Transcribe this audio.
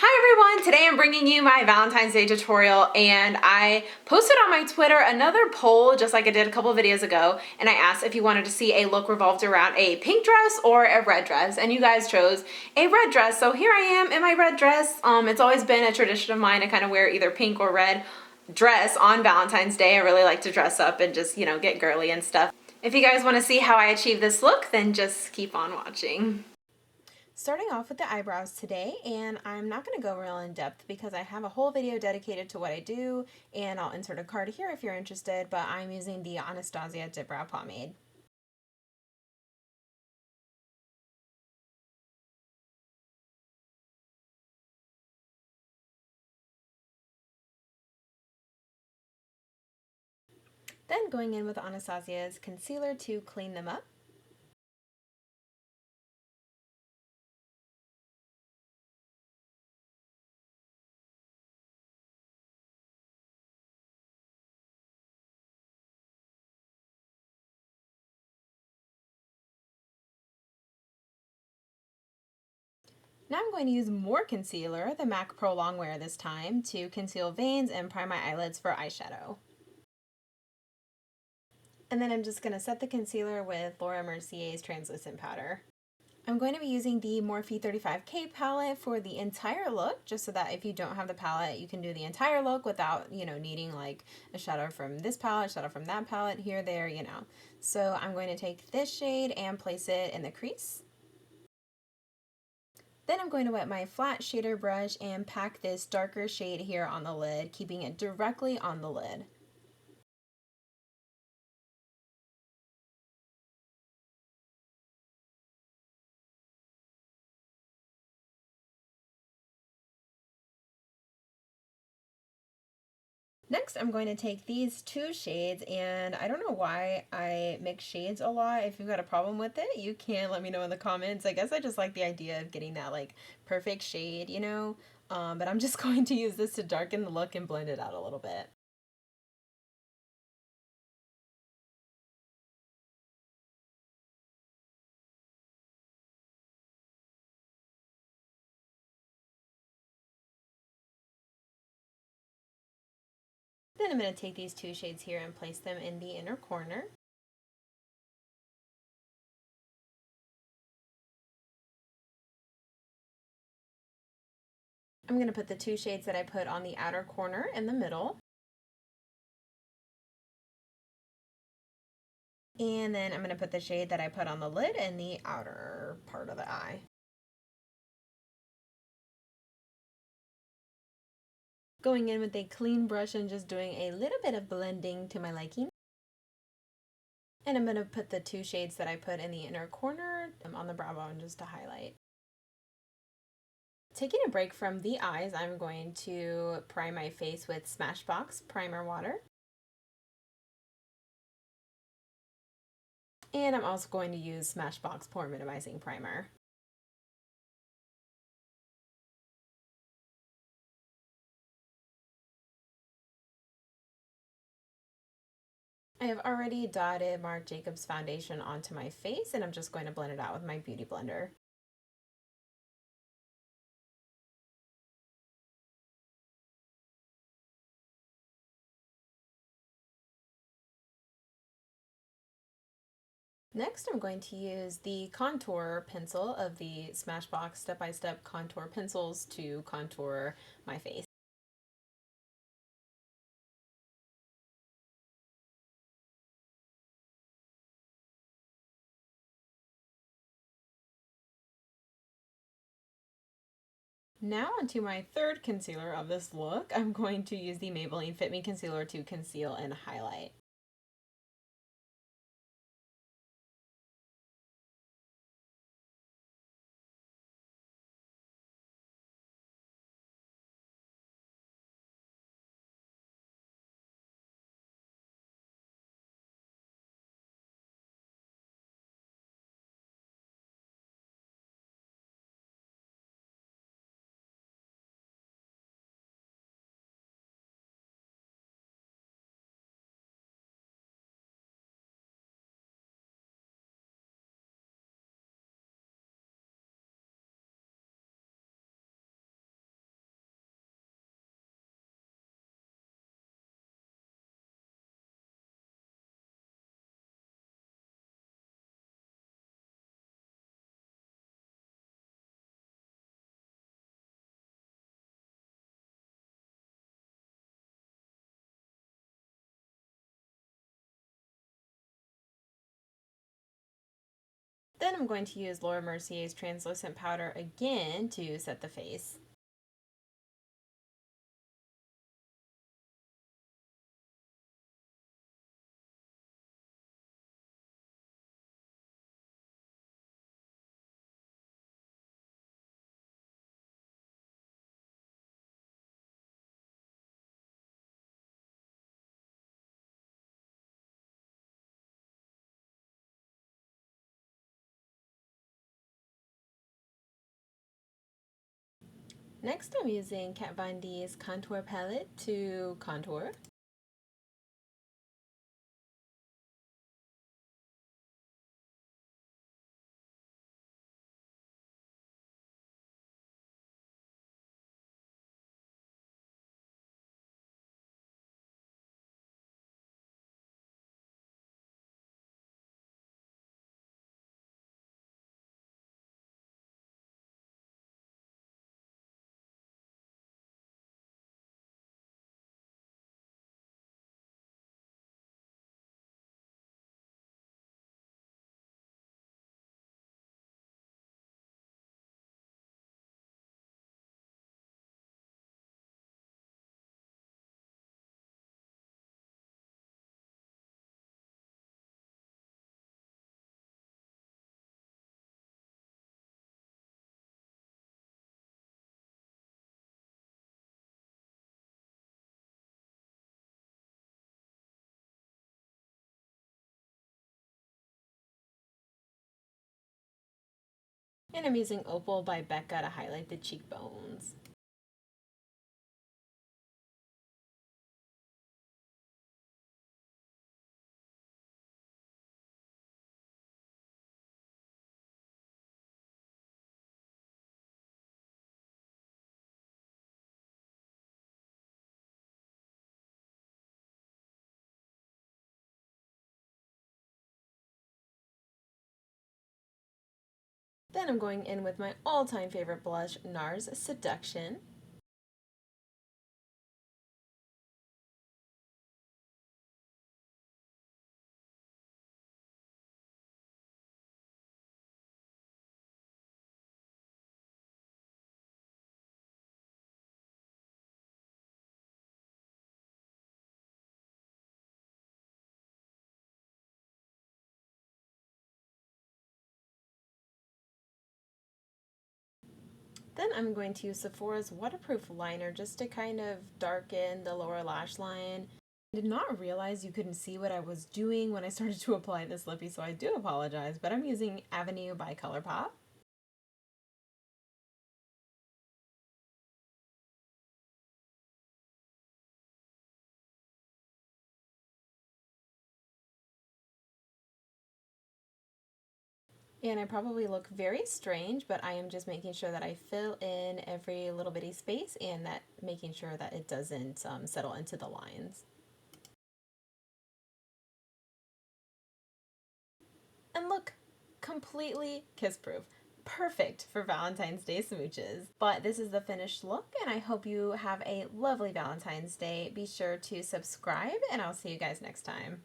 Hi everyone, today I'm bringing you my Valentine's Day tutorial, and I posted on my Twitter another poll just like I did a couple videos ago, and I asked if you wanted to see a look revolved around a pink dress or a red dress, and you guys chose a red dress. So here I am in my red dress. It's always been a tradition of mine to kind of wear either pink or red dress on Valentine's Day. I really like to dress up and just, get girly and stuff. If you guys want to see how I achieve this look, then just keep on watching. Starting off with the eyebrows today, and I'm not going to go real in depth because I have a whole video dedicated to what I do, and I'll insert a card here if you're interested, but I'm using the Anastasia Dipbrow Pomade. Then going in with Anastasia's concealer to clean them up. Now I'm going to use more concealer, the MAC Pro Longwear this time, to conceal veins and prime my eyelids for eyeshadow. And then I'm just going to set the concealer with Laura Mercier's translucent powder. I'm going to be using the Morphe 35K palette for the entire look, just so that if you don't have the palette, you can do the entire look without, needing like a shadow from this palette, shadow from that palette, here, there, So I'm going to take this shade and place it in the crease. Then I'm going to wet my flat shader brush and pack this darker shade here on the lid, keeping it directly on the lid. Next, I'm going to take these two shades, and I don't know why I mix shades a lot. If you've got a problem with it, you can let me know in the comments. I guess I just like the idea of getting that like perfect shade, but I'm just going to use this to darken the look and blend it out a little bit. Then I'm going to take these two shades here and place them in the inner corner. I'm going to put the two shades that I put on the outer corner in the middle. And then I'm going to put the shade that I put on the lid in the outer part of the eye. Going in with a clean brush and just doing a little bit of blending to my liking. And I'm going to put the two shades that I put in the inner corner on the brow bone just to highlight. Taking a break from the eyes, I'm going to prime my face with Smashbox Primer Water. And I'm also going to use Smashbox Pore Minimizing Primer. I have already dotted Marc Jacobs foundation onto my face, and I'm just going to blend it out with my Beauty Blender. Next, I'm going to use the contour pencil of the Smashbox step-by-step contour pencils to contour my face. Now onto my third concealer of this look. I'm going to use the Maybelline Fit Me Concealer to conceal and highlight. Then I'm going to use Laura Mercier's translucent powder again to set the face. Next, I'm using Kat Von D's contour palette to contour. And I'm using Opal by Becca to highlight the cheekbones. Then I'm going in with my all-time favorite blush, Nars Seduction. Then I'm going to use Sephora's waterproof liner just to kind of darken the lower lash line. I did not realize you couldn't see what I was doing when I started to apply this lippy, so I do apologize, but I'm using Avenue by Colourpop. And I probably look very strange, but I am just making sure that I fill in every little bitty space and that making sure that it doesn't settle into the lines. And look, completely kiss-proof. Perfect for Valentine's Day smooches. But this is the finished look, and I hope you have a lovely Valentine's Day. Be sure to subscribe, and I'll see you guys next time.